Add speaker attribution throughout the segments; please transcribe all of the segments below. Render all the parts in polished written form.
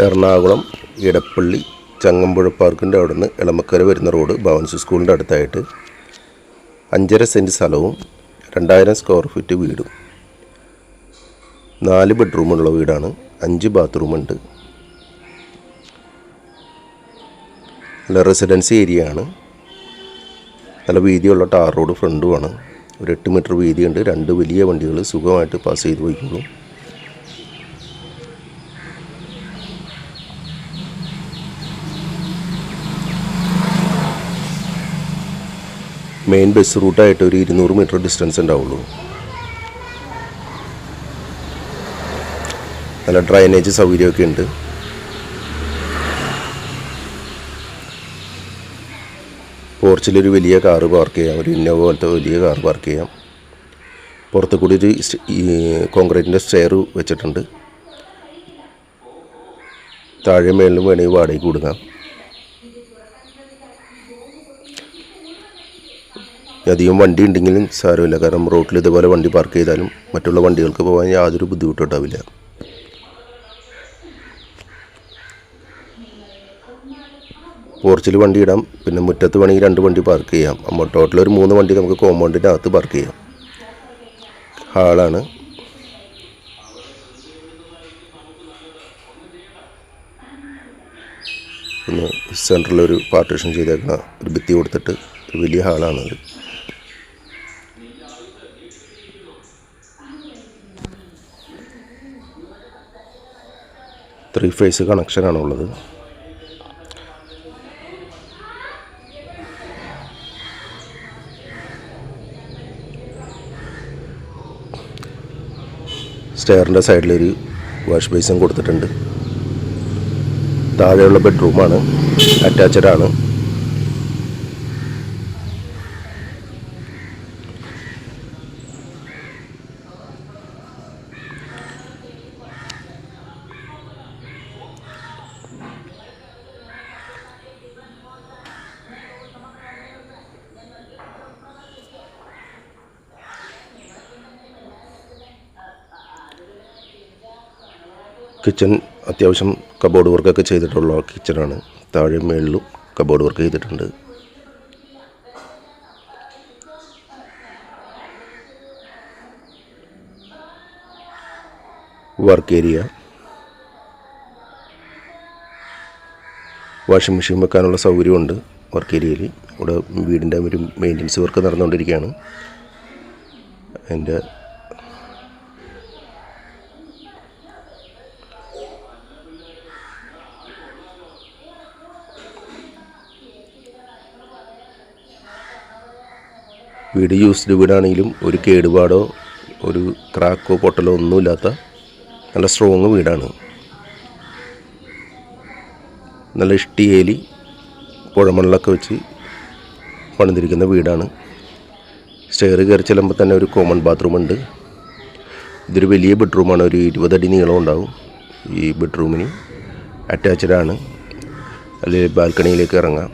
Speaker 1: എറണാകുളം ഇടപ്പള്ളി ചങ്ങമ്പുഴ പാർക്കിൻ്റെ അവിടെ നിന്ന് എളമക്കര വരുന്ന റോഡ് ഭവൻസ് സ്കൂളിൻ്റെ അടുത്തായിട്ട് 5.5 സെൻറ്റ് സ്ഥലവും 2000 സ്ക്വയർ ഫീറ്റ് വീടും 4 ബെഡ്റൂമുള്ള വീടാണ്. 5 ബാത്റൂമുണ്ട്. നല്ല റെസിഡൻസി ഏരിയ ആണ്. നല്ല വീതിയുള്ള ടാർ റോഡ് ഫ്രണ്ടുമാണ്. ഒരു 8 മീറ്റർ വീതിയുണ്ട്. 2 വലിയ വണ്ടികൾ സുഖമായിട്ട് പാസ് ചെയ്ത് പോയിക്കോളും. മെയിൻ ബസ് റൂട്ടായിട്ട് ഒരു 200 മീറ്റർ ഡിസ്റ്റൻസ് ഉണ്ടാവുള്ളൂ. നല്ല ഡ്രൈനേജ് സൗകര്യമൊക്കെ ഉണ്ട്. പോർച്ചിലൊരു വലിയ കാറ് പാർക്ക് ചെയ്യാം. ഒരു ഇന്നോവ പോലത്തെ വലിയ കാർ പാർക്ക് ചെയ്യാം. പുറത്ത് കൂടി ഒരു കോൺക്രീറ്റിൻ്റെ സ്റ്റെയർ വെച്ചിട്ടുണ്ട്. താഴെ മേളിലും വേണമെങ്കിൽ വാടകയ്ക്ക് കൊടുക്കാം. അധികം വണ്ടി ഉണ്ടെങ്കിലും സാരമില്ല. കാരണം റോഡിൽ ഇതുപോലെ വണ്ടി പാർക്ക് ചെയ്താലും മറ്റുള്ള വണ്ടികൾക്ക് പോകാൻ യാതൊരു ബുദ്ധിമുട്ടും ഉണ്ടാവില്ല. പോർച്ചിൽ വണ്ടി ഇടാം. പിന്നെ മുറ്റത്ത് വേണമെങ്കിൽ 2 വണ്ടി പാർക്ക് ചെയ്യാം. ടോട്ടൽ ഒരു 3 വണ്ടി നമുക്ക് കോമ്പൗണ്ടിൻ്റെ അകത്ത് പാർക്ക് ചെയ്യാം. ഹാളാണ്. പിന്നെ സെൻറ്ററിലൊരു പാർട്ടീഷൻ ചെയ്തേക്കുന്ന ഒരു ഭിത്തി കൊടുത്തിട്ട് ഒരു വലിയ ഹാളാണത്. 3 ഫേസ് കണക്ഷനാണുള്ളത്. സ്റ്റെയറിൻ്റെ സൈഡിലൊരു വാഷ് ബേസിൻ കൊടുത്തിട്ടുണ്ട്. താഴെയുള്ള ബെഡ്റൂമാണ്. അറ്റാച്ച്ഡ് ആണ്. കിച്ചൺ അത്യാവശ്യം കബോർഡ് വർക്കൊക്കെ ചെയ്തിട്ടുള്ള കിച്ചണാണ്. താഴെ മേളിലും കബോർഡ് വർക്ക് ചെയ്തിട്ടുണ്ട്. വർക്ക് ഏരിയ, വാഷിംഗ് മെഷീൻ വെക്കാനുള്ള സൗകര്യമുണ്ട് വർക്ക് ഏരിയയിൽ. ഇവിടെ വീടിൻ്റെ ഒരു മെയിൻ്റനൻസ് വർക്ക് നടന്നുകൊണ്ടിരിക്കുകയാണ്. അതിൻ്റെ വീട് യൂസ്ഡ് വീടാണെങ്കിലും ഒരു കേടുപാടോ ഒരു ക്രാക്കോ പൊട്ടലോ ഒന്നുമില്ലാത്ത നല്ല സ്ട്രോങ് വീടാണ്. നല്ല ഇഷ്ടികേലി പുഴമണ്ണലൊക്കെ വെച്ച് പണിതിരിക്കുന്ന വീടാണ്. സ്റ്റെയർ കയറി ചെല്ലുമ്പോൾ തന്നെ ഒരു കോമൺ ബാത്റൂം ഉണ്ട്. ഇതൊരു വലിയ ബെഡ്റൂമാണ്. ഒരു 20 അടി നീളം ഉണ്ടാവും. ഈ ബെഡ്റൂമിന് അറ്റാച്ച്ഡ് ആണ്. അല്ലെങ്കിൽ ബാൽക്കണിയിലേക്ക് ഇറങ്ങാം.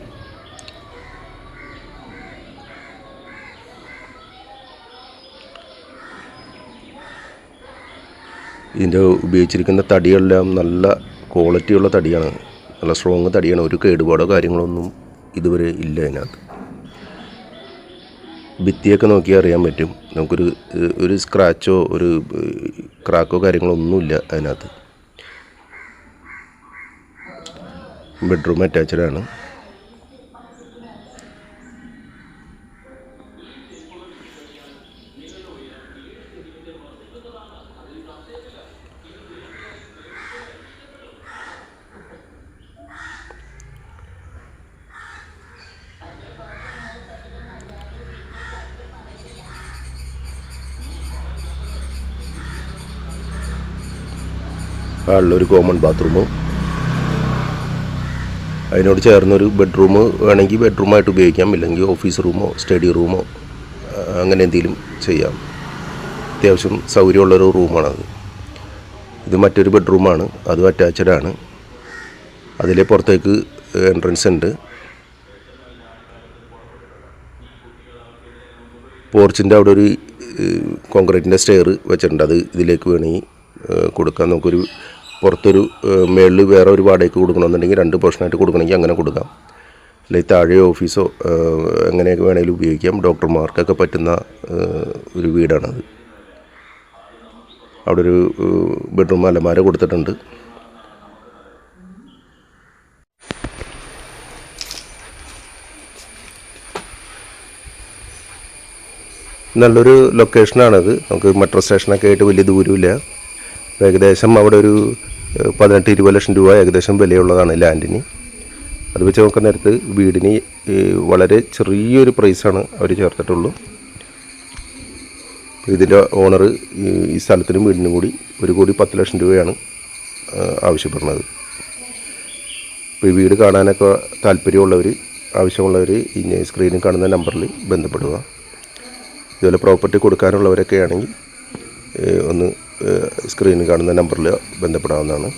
Speaker 1: ഇതിൻ്റെ ഉപയോഗിച്ചിരിക്കുന്ന തടിയെല്ലാം നല്ല ക്വാളിറ്റിയുള്ള തടിയാണ്. നല്ല സ്ട്രോങ് തടിയാണ്. ഒരു കേടുപാടോ കാര്യങ്ങളൊന്നും ഇതുവരെ ഇല്ല അതിനകത്ത്. ഭിത്തിയൊക്കെ നോക്കിയാൽ അറിയാൻ പറ്റും. നമുക്കൊരു സ്ക്രാച്ചോ ഒരു ക്രാക്കോ കാര്യങ്ങളോ ഒന്നുമില്ല അതിനകത്ത്. ബെഡ്റൂം അറ്റാച്ച്ഡ് ആണ്. ഹാളിലൊരു കോമൺ ബാത്റൂമും അതിനോട് ചേർന്നൊരു ബെഡ്റൂം വേണമെങ്കിൽ ബെഡ്റൂമായിട്ട് ഉപയോഗിക്കാം. ഇല്ലെങ്കിൽ ഓഫീസ് റൂമോ സ്റ്റഡി റൂമോ അങ്ങനെ എന്തെങ്കിലും ചെയ്യാം. അത്യാവശ്യം സൗകര്യമുള്ളൊരു റൂമാണത്. ഇത് മറ്റൊരു ബെഡ്റൂമാണ്. അതും അറ്റാച്ച്ഡ് ആണ്. അതിലെ പുറത്തേക്ക് എൻട്രൻസ് ഉണ്ട്. പോർച്ചിൻ്റെ അവിടെ ഒരു കോൺക്രീറ്റിൻ്റെ സ്റ്റെയർ വെച്ചിട്ടുണ്ട്. അത് ഇതിലേക്ക് വേണമെങ്കിൽ കൊടുക്കാം. നമുക്കൊരു പുറത്തൊരു മേളിൽ വേറെ ഒരു വാടകയ്ക്ക് കൊടുക്കണമെന്നുണ്ടെങ്കിൽ 2 പോർഷനായിട്ട് കൊടുക്കണമെങ്കിൽ അങ്ങനെ കൊടുക്കാം. അല്ലെങ്കിൽ താഴെ ഓഫീസോ എങ്ങനെയൊക്കെ വേണമെങ്കിലും ഉപയോഗിക്കാം. ഡോക്ടർമാർക്കൊക്കെ പറ്റുന്ന ഒരു വീടാണത്. അവിടെ ഒരു ബെഡ്റൂം അലമാര കൊടുത്തിട്ടുണ്ട്. നല്ലൊരു ലൊക്കേഷനാണത്. നമുക്ക് മെട്രോ സ്റ്റേഷനൊക്കെ ആയിട്ട് വലിയ ദൂരമില്ല. ഏകദേശം അവിടെ ഒരു 18-20 ലക്ഷം രൂപ ഏകദേശം വിലയുള്ളതാണ് ലാൻഡിന്. അത് വെച്ച് നോക്കുന്ന നേരത്ത് വീടിന് വളരെ ചെറിയൊരു പ്രൈസാണ് അവർ ചേർത്തിട്ടുള്ളൂ. ഇതിൻ്റെ ഓണർ ഈ സ്ഥലത്തിനും വീടിനും കൂടി 1,10,00,000 രൂപയാണ് ആവശ്യപ്പെടുന്നത്. അപ്പോൾ ഈ വീട് കാണാനൊക്കെ താല്പര്യമുള്ളവർ, ആവശ്യമുള്ളവർ ഈ സ്ക്രീനിൽ കാണുന്ന നമ്പറിൽ ബന്ധപ്പെടുക. ഇതുപോലെ പ്രോപ്പർട്ടി കൊടുക്കാനുള്ളവരൊക്കെ ആണെങ്കിൽ ഒന്ന് സ്ക്രീനിൽ കാണുന്ന നമ്പറിൽ ബന്ധപ്പെടാവുന്നതാണ്.